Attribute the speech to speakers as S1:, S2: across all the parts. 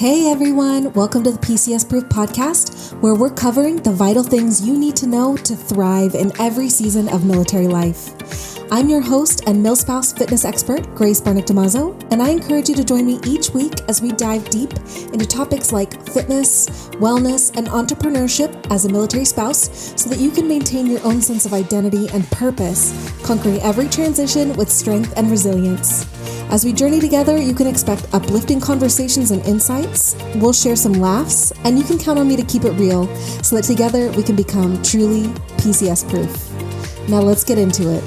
S1: Hey everyone, welcome to the PCS-Proof Podcast, where we're covering the vital things you need to know to thrive in every season of military life. I'm your host and milspouse fitness expert, Grace Barnick-Damaso, and I encourage you to join me each week as we dive deep into topics like fitness, wellness, and entrepreneurship as a military spouse so that you can maintain your own sense of identity and purpose, conquering every transition with strength and resilience. As we journey together, you can expect uplifting conversations and insights. We'll share some laughs, and you can count on me to keep it real so that together we can become truly PCS-proof. Now let's get into it.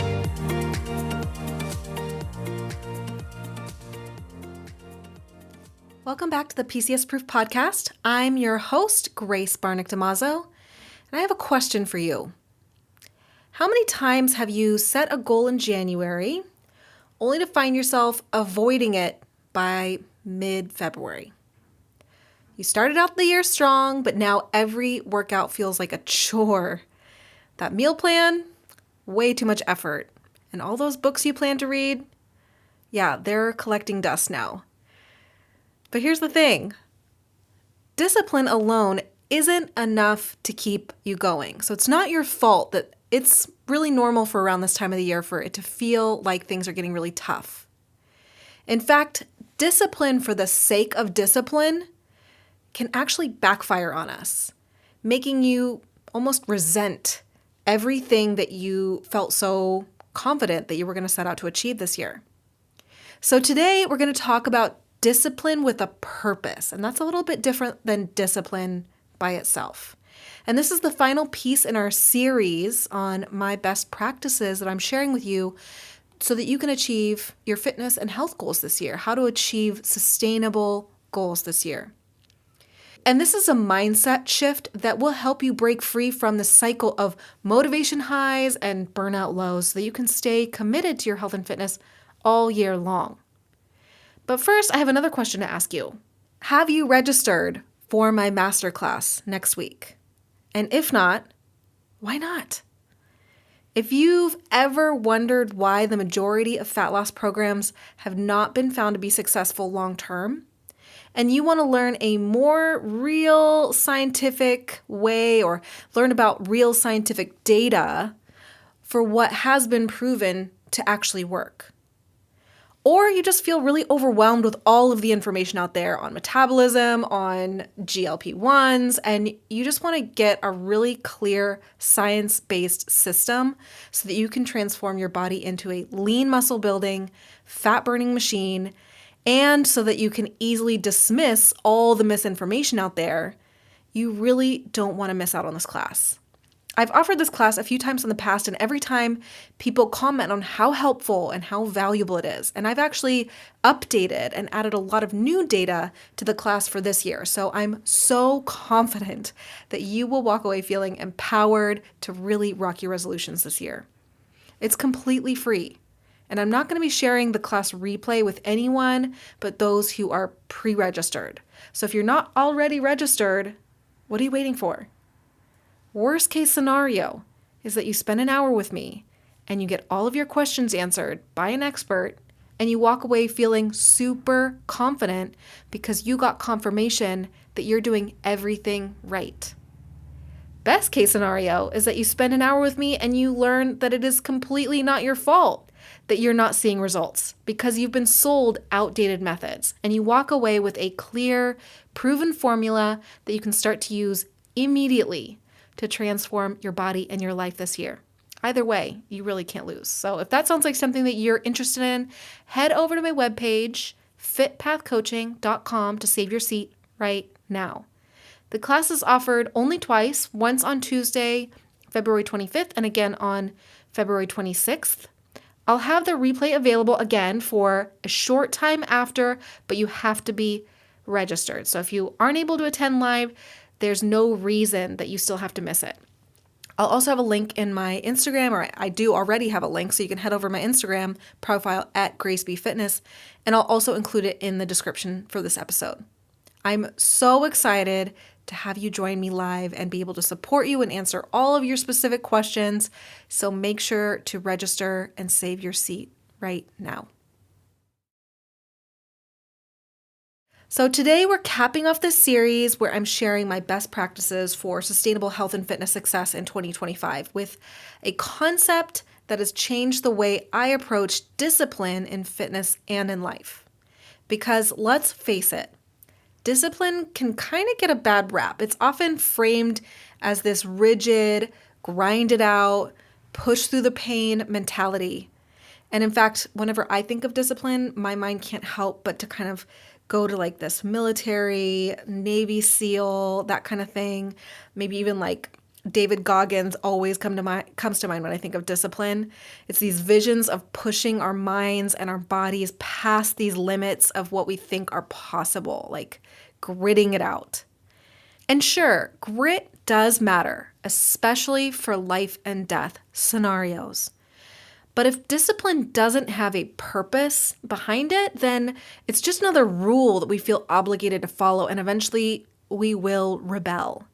S1: Welcome back to the PCS-Proof Podcast. I'm your host, Grace Barnick-Damaso, and I have a question for you. How many times have you set a goal in January only to find yourself avoiding it by mid-February? You started out the year strong, but now every workout feels like a chore. That meal plan, way too much effort. And all those books you plan to read, yeah, they're collecting dust now. But here's the thing. Discipline alone isn't enough to keep you going. So it's not your fault that it's really normal for around this time of the year for it to feel like things are getting really tough. In fact, discipline for the sake of discipline can actually backfire on us, making you almost resent everything that you felt so confident that you were going to set out to achieve this year. So today we're going to talk about discipline with a purpose, and that's a little bit different than discipline by itself. And this is the final piece in our series on my best practices that I'm sharing with you so that you can achieve your fitness and health goals this year, how to achieve sustainable goals this year. And this is a mindset shift that will help you break free from the cycle of motivation highs and burnout lows so that you can stay committed to your health and fitness all year long. But first, I have another question to ask you. Have you registered for my masterclass next week? And if not, why not? If you've ever wondered why the majority of fat loss programs have not been found to be successful long-term, and you want to learn a more real scientific way or learn about real scientific data for what has been proven to actually work, or you just feel really overwhelmed with all of the information out there on metabolism, on GLP-1s, and you just want to get a really clear science-based system so that you can transform your body into a lean muscle building, fat burning machine, and so that you can easily dismiss all the misinformation out there, you really don't want to miss out on this class. I've offered this class a few times in the past, and every time people comment on how helpful and how valuable it is. And I've actually updated and added a lot of new data to the class for this year. So I'm so confident that you will walk away feeling empowered to really rock your resolutions this year. It's completely free. And I'm not going to be sharing the class replay with anyone but those who are pre-registered. So if you're not already registered, what are you waiting for? Worst case scenario is that you spend an hour with me and you get all of your questions answered by an expert and you walk away feeling super confident because you got confirmation that you're doing everything right. Best case scenario is that you spend an hour with me and you learn that it is completely not your fault that you're not seeing results because you've been sold outdated methods, and you walk away with a clear, proven formula that you can start to use immediately to transform your body and your life this year. Either way, you really can't lose. So if that sounds like something that you're interested in, head over to my webpage, fitpathcoaching.com, to save your seat right now. The class is offered only twice, once on Tuesday, February 25th, and again on February 26th. I'll have the replay available again for a short time after, but you have to be registered. So if you aren't able to attend live, there's no reason that you still have to miss it. I'll also have a link in my Instagram, or I do already have a link, so you can head over to my Instagram profile at GraceBFitness, and I'll also include it in the description for this episode. I'm so excited to have you join me live and be able to support you and answer all of your specific questions, so make sure to register and save your seat right now. So today we're capping off this series where I'm sharing my best practices for sustainable health and fitness success in 2025 with a concept that has changed the way I approach discipline in fitness and in life. Because let's face it, discipline can kind of get a bad rap. It's often framed as this rigid, grind it out, push through the pain mentality. And in fact, whenever I think of discipline, my mind can't help but to kind of go to like this military, Navy SEAL, that kind of thing. Maybe even like David Goggins always comes to mind when I think of discipline. It's these visions of pushing our minds and our bodies past these limits of what we think are possible, like gritting it out. And sure, grit does matter, especially for life and death scenarios. But if discipline doesn't have a purpose behind it, then it's just another rule that we feel obligated to follow, and eventually we will rebel.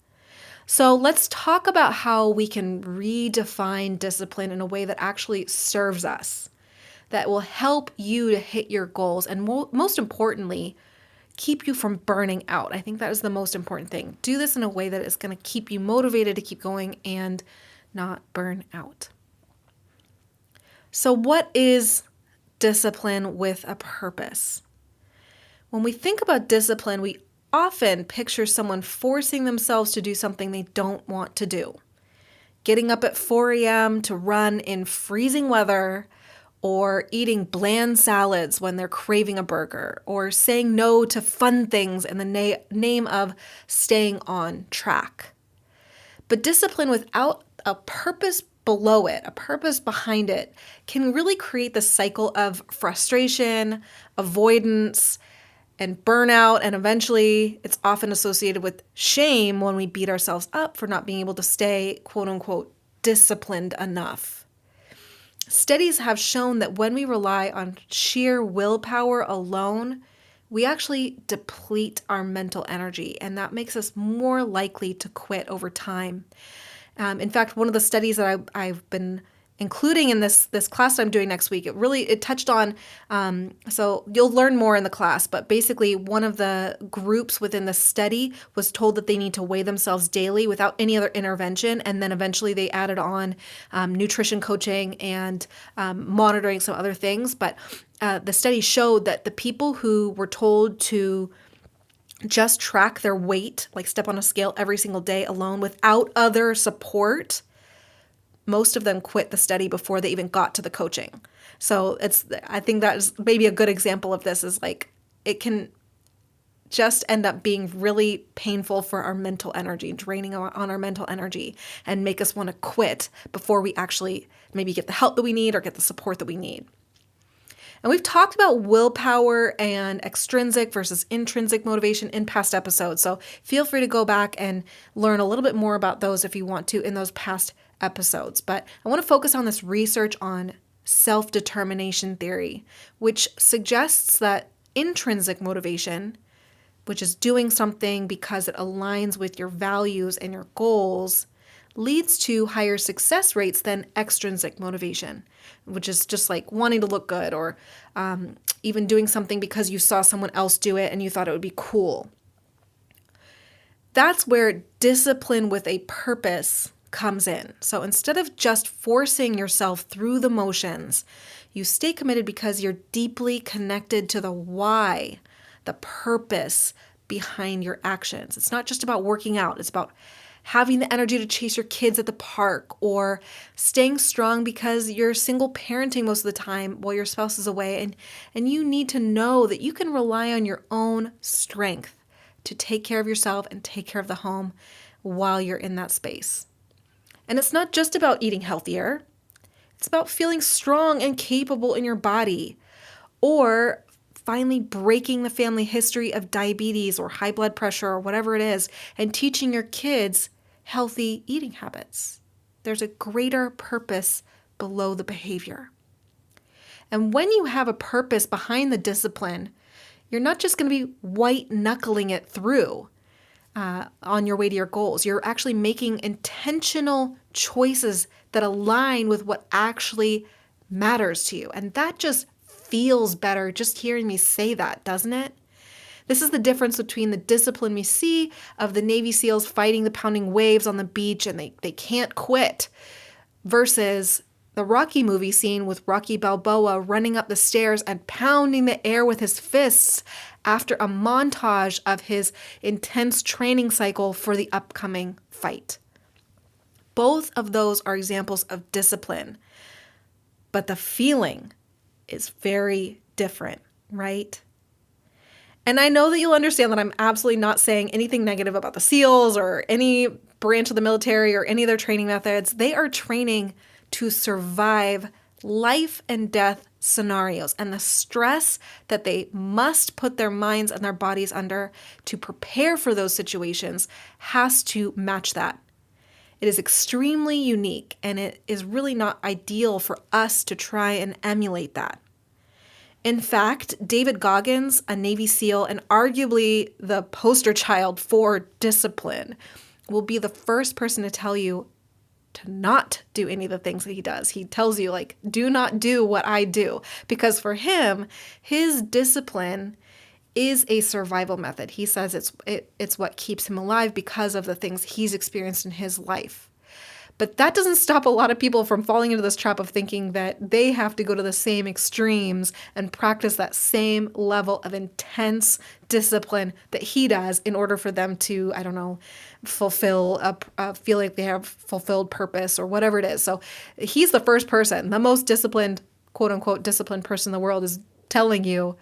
S1: So let's talk about how we can redefine discipline in a way that actually serves us, that will help you to hit your goals, and most importantly, keep you from burning out. I think that is the most important thing. Do this in a way that is going to keep you motivated to keep going and not burn out. So what is discipline with a purpose? When we think about discipline, we often picture someone forcing themselves to do something they don't want to do. Getting up at 4 a.m. to run in freezing weather, or eating bland salads when they're craving a burger, or saying no to fun things in the name of staying on track. But discipline without a purpose below it, a purpose behind it, can really create the cycle of frustration, avoidance, and burnout. And eventually it's often associated with shame when we beat ourselves up for not being able to stay, quote unquote, disciplined enough. Studies have shown that when we rely on sheer willpower alone, we actually deplete our mental energy, and that makes us more likely to quit over time. In fact, one of the studies that I've been including in this class I'm doing next week, it touched on, so you'll learn more in the class, but basically one of the groups within the study was told that they need to weigh themselves daily without any other intervention, and then eventually they added on nutrition coaching and monitoring some other things. But the study showed that the people who were told to just track their weight, like step on a scale every single day alone without other support, most of them quit the study before they even got to the coaching. So I think that is maybe a good example of this, is like it can just end up being really painful for our mental energy, draining on our mental energy, and make us want to quit before we actually maybe get the help that we need or get the support that we need. And we've talked about willpower and extrinsic versus intrinsic motivation in past episodes. So feel free to go back and learn a little bit more about those if you want to in those past episodes. But I want to focus on this research on self-determination theory, which suggests that intrinsic motivation, which is doing something because it aligns with your values and your goals, leads to higher success rates than extrinsic motivation, which is just like wanting to look good, or even doing something because you saw someone else do it and you thought it would be cool. That's where discipline with a purpose comes in. So instead of just forcing yourself through the motions, you stay committed because you're deeply connected to the why, the purpose behind your actions. It's not just about working out. It's about having the energy to chase your kids at the park, or staying strong because you're single parenting most of the time while your spouse is away, and you need to know that you can rely on your own strength to take care of yourself and take care of the home while you're in that space. And it's not just about eating healthier. It's about feeling strong and capable in your body, or finally breaking the family history of diabetes or high blood pressure or whatever it is, and teaching your kids healthy eating habits. There's a greater purpose below the behavior. And when you have a purpose behind the discipline, you're not just going to be white knuckling it through on your way to your goals. You're actually making intentional choices that align with what actually matters to you. And that just feels better just hearing me say that, doesn't it? This is the difference between the discipline we see of the Navy SEALs fighting the pounding waves on the beach and they can't quit versus the Rocky movie scene with Rocky Balboa running up the stairs and pounding the air with his fists after a montage of his intense training cycle for the upcoming fight. Both of those are examples of discipline, but the feeling is very different, right? And I know that you'll understand that I'm absolutely not saying anything negative about the SEALs or any branch of the military or any of their training methods. They are training to survive life and death scenarios and the stress that they must put their minds and their bodies under to prepare for those situations has to match that. It is extremely unique, and it is really not ideal for us to try and emulate that. In fact, David Goggins, a Navy SEAL and arguably the poster child for discipline, will be the first person to tell you to not do any of the things that he does. He tells you, like, do not do what I do. Because for him, his discipline is a survival method. He says it's what keeps him alive because of the things he's experienced in his life. But that doesn't stop a lot of people from falling into this trap of thinking that they have to go to the same extremes and practice that same level of intense discipline that he does in order for them to, I don't know, feel like they have fulfilled purpose or whatever it is. So he's the first person, the most disciplined, quote unquote, disciplined person in the world is telling you,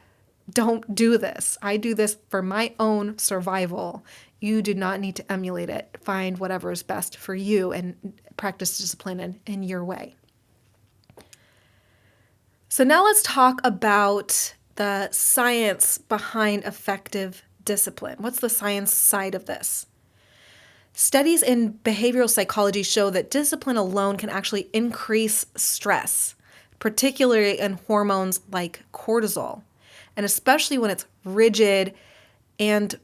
S1: don't do this. I do this for my own survival. You do not need to emulate it. Find whatever is best for you and practice discipline in your way. So now let's talk about the science behind effective discipline. What's the science side of this? Studies in behavioral psychology show that discipline alone can actually increase stress, particularly in hormones like cortisol, and especially when it's rigid and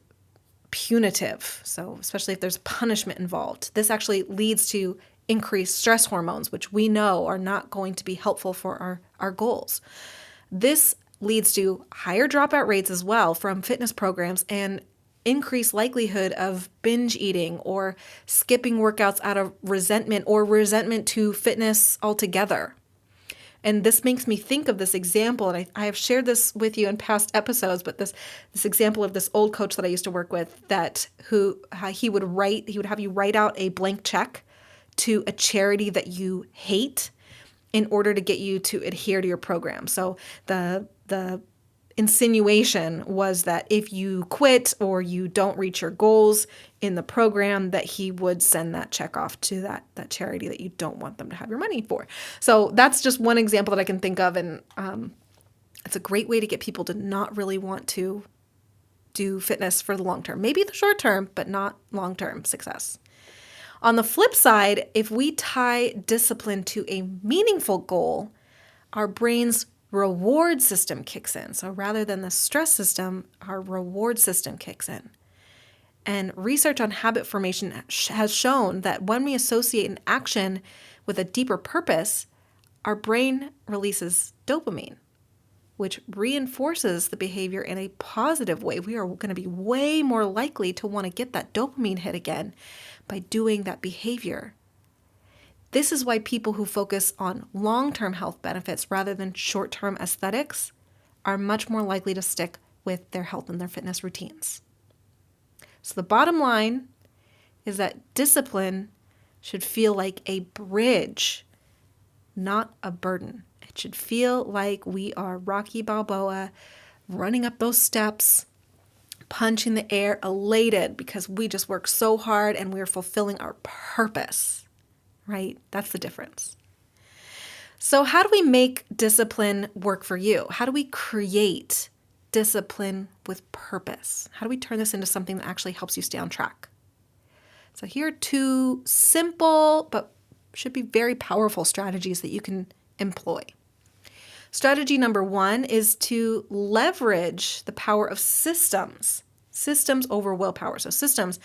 S1: punitive. So especially if there's punishment involved, this actually leads to increased stress hormones, which we know are not going to be helpful for our goals. This leads to higher dropout rates as well from fitness programs and increased likelihood of binge eating or skipping workouts out of resentment or resentment to fitness altogether. And this makes me think of this example, and I have shared this with you in past episodes, but this example of this old coach that I used to work with he would have you write out a blank check to a charity that you hate in order to get you to adhere to your program. So the insinuation was that if you quit or you don't reach your goals in the program, that he would send that check off to that charity that you don't want them to have your money for. So that's just one example that I can think of, and it's a great way to get people to not really want to do fitness for the long term. Maybe the short term, but not long-term success. On the flip side, if we tie discipline to a meaningful goal, our brain's reward system kicks in. So rather than the stress system, our reward system kicks in. And research on habit formation has shown that when we associate an action with a deeper purpose, our brain releases dopamine, which reinforces the behavior in a positive way. We are going to be way more likely to want to get that dopamine hit again by doing that behavior. This is why people who focus on long-term health benefits rather than short-term aesthetics are much more likely to stick with their health and their fitness routines. So the bottom line is that discipline should feel like a bridge, not a burden. It should feel like we are Rocky Balboa running up those steps, punching the air, elated because we just worked so hard and we're fulfilling our purpose. Right? That's the difference. So how do we make discipline work for you? How do we create discipline with purpose? How do we turn this into something that actually helps you stay on track? So here are two simple but should be very powerful strategies that you can employ. Strategy number one is to leverage the power of systems Systems over willpower. So systems,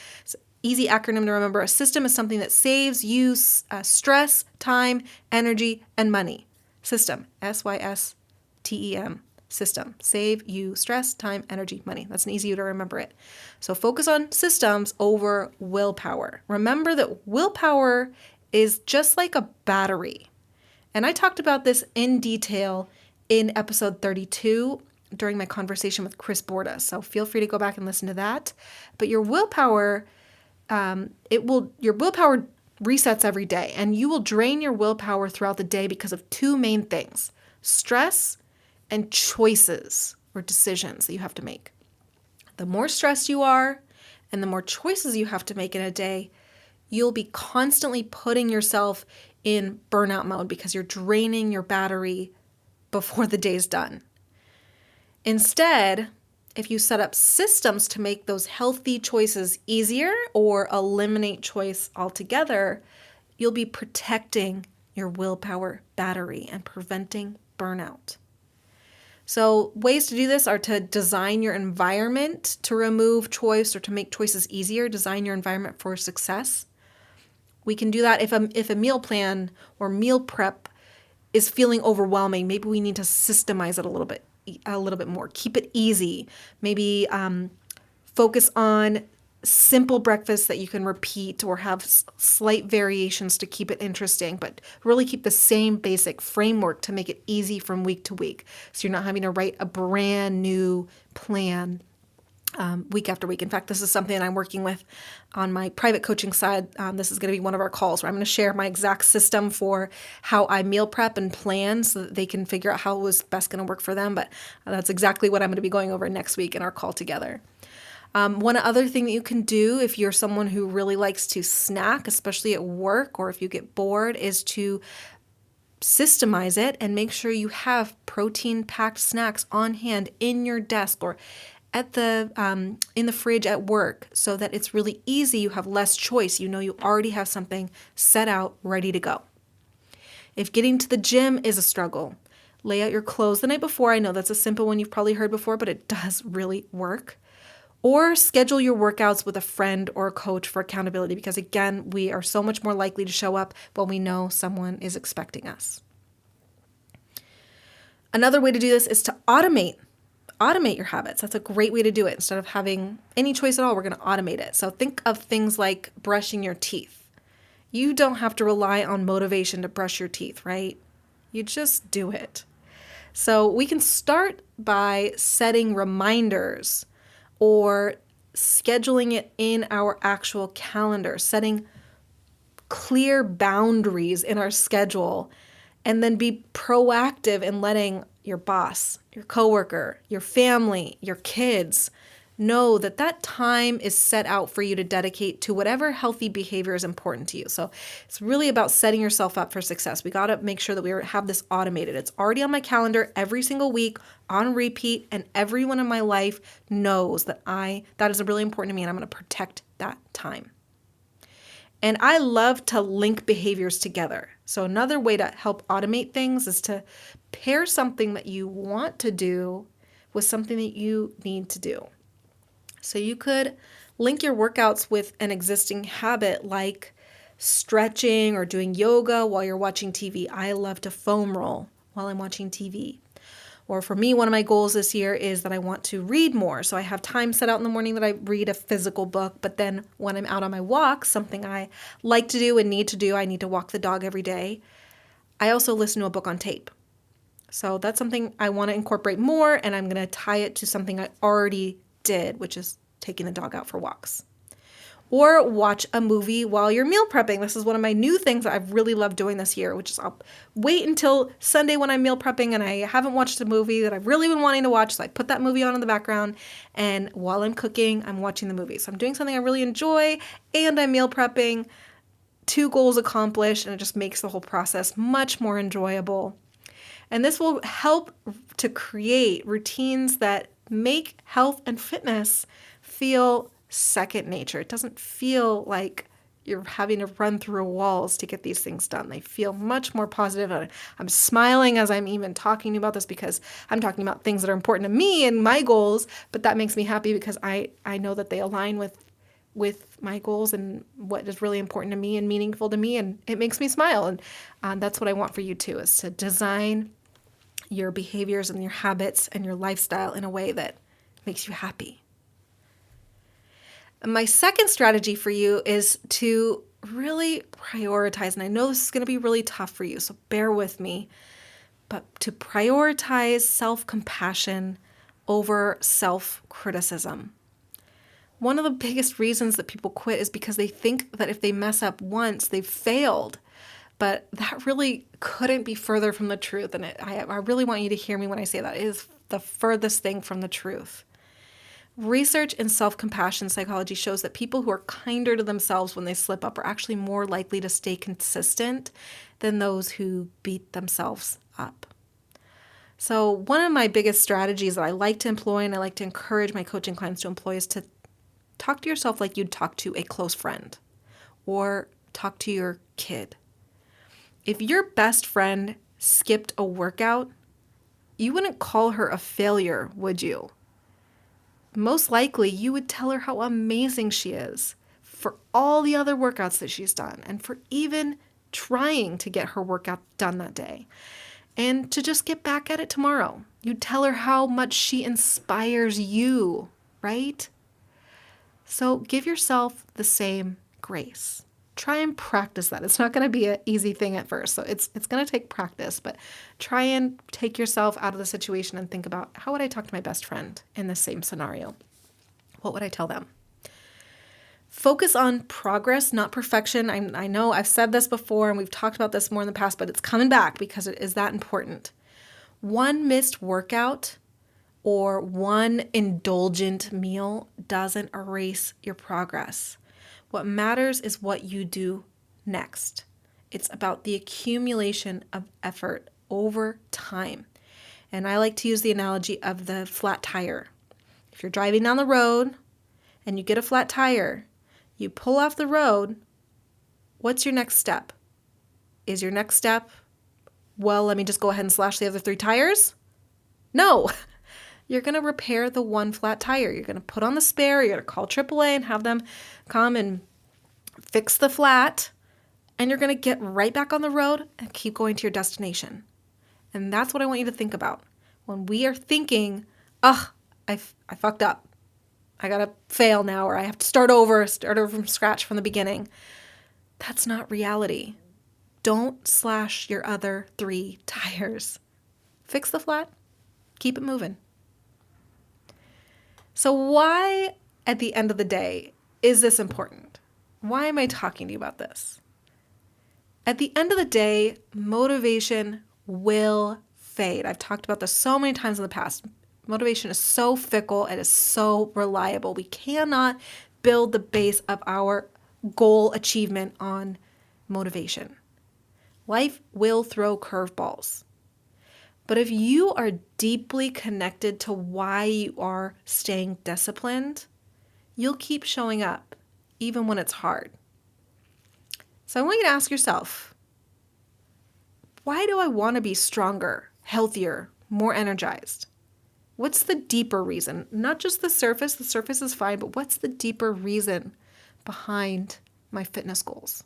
S1: easy acronym to remember. A system is something that saves you stress, time, energy, and money. System, S-Y-S-T-E-M. System. Save you stress, time, energy, money. That's an easy way to remember it. So focus on systems over willpower. Remember that willpower is just like a battery. And I talked about this in detail in episode 32 during my conversation with Chris Borda. So feel free to go back and listen to that. But your willpower, your willpower resets every day, and you will drain your willpower throughout the day because of two main things: stress and choices or decisions that you have to make. The more stressed you are and the more choices you have to make in a day, you'll be constantly putting yourself in burnout mode because you're draining your battery before the day's done. Instead, if you set up systems to make those healthy choices easier or eliminate choice altogether, you'll be protecting your willpower battery and preventing burnout. So ways to do this are to design your environment to remove choice or to make choices easier. Design your environment for success. We can do that if a meal plan or meal prep is feeling overwhelming. Maybe we need to systemize it a little bit more. Keep it easy. Maybe focus on simple breakfasts that you can repeat or have slight variations to keep it interesting, but really keep the same basic framework to make it easy from week to week. So you're not having to write a brand new plan week after week. In fact, this is something I'm working with on my private coaching side. This is going to be one of our calls where I'm going to share my exact system for how I meal prep and plan so that they can figure out how it was best going to work for them. But that's exactly what I'm going to be going over next week in our call together. One other thing that you can do if you're someone who really likes to snack, especially at work or if you get bored, is to systemize it and make sure you have protein-packed snacks on hand in your desk or at in the fridge at work so that it's really easy. You have less choice. You know you already have something set out, ready to go. If getting to the gym is a struggle, lay out your clothes the night before. I know that's a simple one you've probably heard before, but it does really work. Or schedule your workouts with a friend or a coach for accountability because, again, we are so much more likely to show up when we know someone is expecting us. Another way to do this is to automate your habits. That's a great way to do it. Instead of having any choice at all, we're going to automate it. So think of things like brushing your teeth. You don't have to rely on motivation to brush your teeth, right? You just do it. So we can start by setting reminders or scheduling it in our actual calendar, setting clear boundaries in our schedule, and then be proactive in letting your boss, your coworker, your family, your kids know that that time is set out for you to dedicate to whatever healthy behavior is important to you. So it's really about setting yourself up for success. We got to make sure that we have this automated. It's already on my calendar every single week on repeat, and everyone in my life knows that that is really important to me, and I'm going to protect that time. And I love to link behaviors together. So another way to help automate things is to pair something that you want to do with something that you need to do. So you could link your workouts with an existing habit like stretching or doing yoga while you're watching TV. I love to foam roll while I'm watching TV. Or for me, one of my goals this year is that I want to read more. So I have time set out in the morning that I read a physical book, but then when I'm out on my walks, something I like to do and need to do, I need to walk the dog every day. I also listen to a book on tape. So that's something I want to incorporate more, and I'm going to tie it to something I already did, which is taking the dog out for walks. Or watch a movie while you're meal prepping. This is one of my new things that I've really loved doing this year, which is I'll wait until Sunday when I'm meal prepping and I haven't watched a movie that I've really been wanting to watch. So I put that movie on in the background, and while I'm cooking, I'm watching the movie. So I'm doing something I really enjoy and I'm meal prepping. 2 goals accomplished, and it just makes the whole process much more enjoyable. And this will help to create routines that make health and fitness feel second nature. It doesn't feel like you're having to run through walls to get these things done. They feel much more positive. I'm smiling as I'm even talking about this because I'm talking about things that are important to me and my goals, but that makes me happy because I know that they align with my goals and what is really important to me and meaningful to me, and it makes me smile. And that's what I want for you too, is to design your behaviors and your habits and your lifestyle in a way that makes you happy. My second strategy for you is to really prioritize. And I know this is going to be really tough for you, so bear with me. But to prioritize self-compassion over self-criticism. One of the biggest reasons that people quit is because they think that if they mess up once, they've failed. But that really couldn't be further from the truth. And I really want you to hear me when I say that. It is the furthest thing from the truth. Research in self-compassion psychology shows that people who are kinder to themselves when they slip up are actually more likely to stay consistent than those who beat themselves up. So one of my biggest strategies that I like to employ and I like to encourage my coaching clients to employ is to talk to yourself like you'd talk to a close friend or talk to your kid. If your best friend skipped a workout, you wouldn't call her a failure, would you? Most likely, you would tell her how amazing she is for all the other workouts that she's done and for even trying to get her workout done that day and to just get back at it tomorrow. You'd tell her how much she inspires you, right? So give yourself the same grace. Try and practice that. It's not going to be an easy thing at first. So it's going to take practice, but try and take yourself out of the situation and think about, how would I talk to my best friend in the same scenario? What would I tell them? Focus on progress, not perfection. I know I've said this before and we've talked about this more in the past, but it's coming back because it is that important. One missed workout or one indulgent meal doesn't erase your progress. What matters is what you do next. It's about the accumulation of effort over time. And I like to use the analogy of the flat tire. If you're driving down the road and you get a flat tire, you pull off the road, what's your next step? Is your next step, well, let me just go ahead and slash the other 3 tires? No. You're going to repair the one flat tire. You're going to put on the spare. You're going to call AAA and have them come and fix the flat. And you're going to get right back on the road and keep going to your destination. And that's what I want you to think about. When we are thinking, I fucked up. I got to fail now, or I have to start over from scratch from the beginning. That's not reality. Don't slash your other 3 tires. Fix the flat. Keep it moving. So why, at the end of the day, is this important? Why am I talking to you about this? At the end of the day, motivation will fade. I've talked about this so many times in the past. Motivation is so fickle. It is so reliable. We cannot build the base of our goal achievement on motivation. Life will throw curveballs. But if you are deeply connected to why you are staying disciplined, you'll keep showing up, even when it's hard. So I want you to ask yourself, why do I want to be stronger, healthier, more energized? What's the deeper reason? Not just the surface is fine, but what's the deeper reason behind my fitness goals?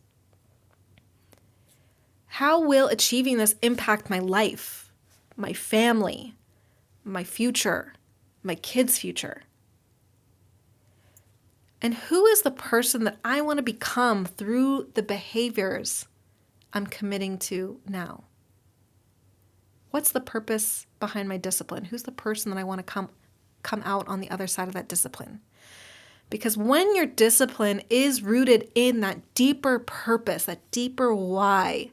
S1: How will achieving this impact my life? My family, my future, my kids' future? And who is the person that I want to become through the behaviors I'm committing to now? What's the purpose behind my discipline? Who's the person that I want to come out on the other side of that discipline? Because when your discipline is rooted in that deeper purpose, that deeper why,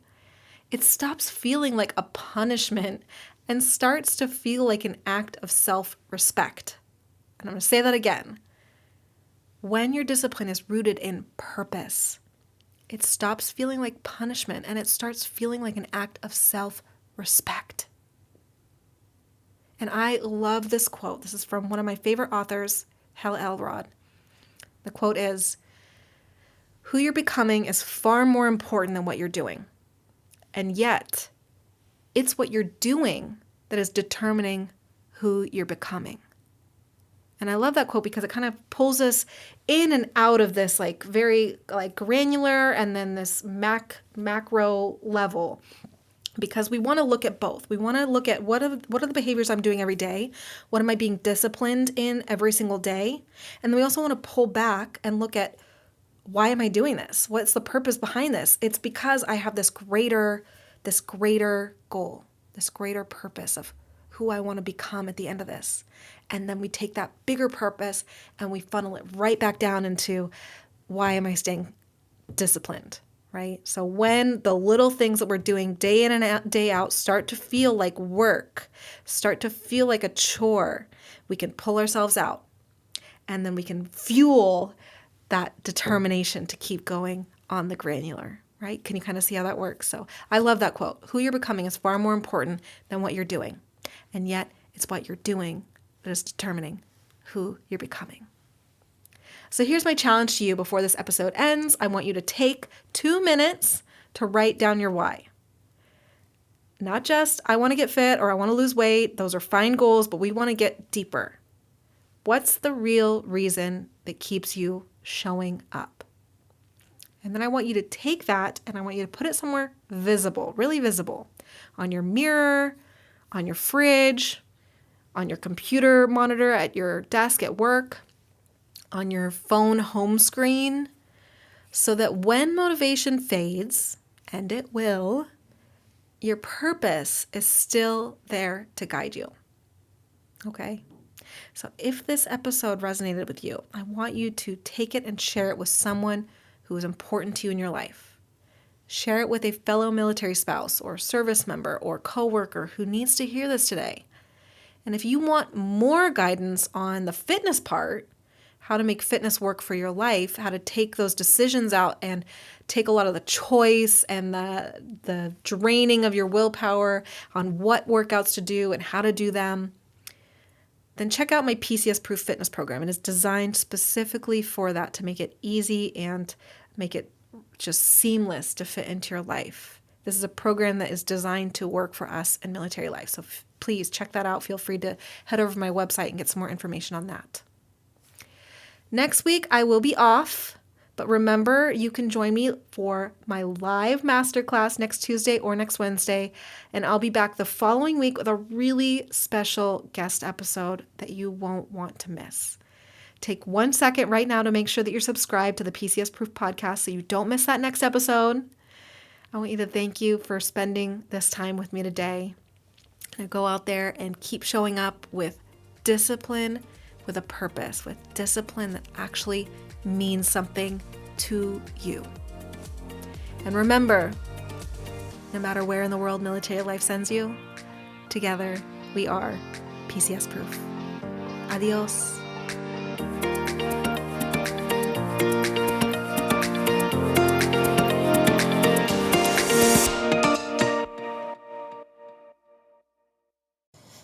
S1: it stops feeling like a punishment and starts to feel like an act of self-respect. And I'm going to say that again. When your discipline is rooted in purpose, it stops feeling like punishment and it starts feeling like an act of self-respect. And I love this quote. This is from one of my favorite authors, Hal Elrod. The quote is, "Who you're becoming is far more important than what you're doing. And yet, it's what you're doing that is determining who you're becoming." And I love that quote because it kind of pulls us in and out of this very granular and then this macro level because we want to look at both. We want to look at what are the behaviors I'm doing every day? What am I being disciplined in every single day? And then we also want to pull back and look at, why am I doing this? What's the purpose behind this? It's because I have this greater goal, this greater purpose of who I want to become at the end of this. And then we take that bigger purpose and we funnel it right back down into, why am I staying disciplined, right? So when the little things that we're doing day in and day out start to feel like work, start to feel like a chore, we can pull ourselves out, and then we can fuel that determination to keep going on the granular, right? Can you kind of see how that works? So I love that quote. Who you're becoming is far more important than what you're doing. And yet it's what you're doing that is determining who you're becoming. So here's my challenge to you before this episode ends. I want you to take 2 minutes to write down your why. Not just, I want to get fit or I want to lose weight. Those are fine goals, but we want to get deeper. What's the real reason that keeps you showing up? And then I want you to take that and I want you to put it somewhere visible, really visible, on your mirror, on your fridge, on your computer monitor at your desk at work, on your phone home screen, so that when motivation fades, and it will, your purpose is still there to guide you. Okay? So if this episode resonated with you, I want you to take it and share it with someone who is important to you in your life. Share it with a fellow military spouse or service member or coworker who needs to hear this today. And if you want more guidance on the fitness part, how to make fitness work for your life, how to take those decisions out and take a lot of the choice and the draining of your willpower on what workouts to do and how to do them, then check out my PCS-Proof fitness program. It is designed specifically for that, to make it easy and make it just seamless to fit into your life. This is a program that is designed to work for us in military life. So please check that out. Feel free to head over to my website and get some more information on that. Next week, I will be off, but remember, you can join me for my live masterclass next Tuesday or next Wednesday, and I'll be back the following week with a really special guest episode that you won't want to miss. Take 1 second right now to make sure that you're subscribed to the PCS-Proof Podcast so you don't miss that next episode. I want you to thank you for spending this time with me today. And go out there and keep showing up with discipline, with a purpose, with discipline that actually means something to you. And remember, no matter where in the world military life sends you, together we are PCS Proof. Adios.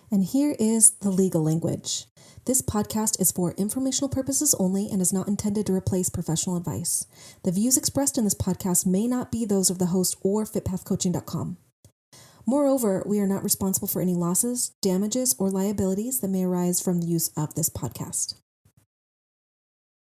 S2: And here is the legal language. This podcast is for informational purposes only and is not intended to replace professional advice. The views expressed in this podcast may not be those of the host or fitpathcoaching.com. Moreover, we are not responsible for any losses, damages, or liabilities that may arise from the use of this podcast.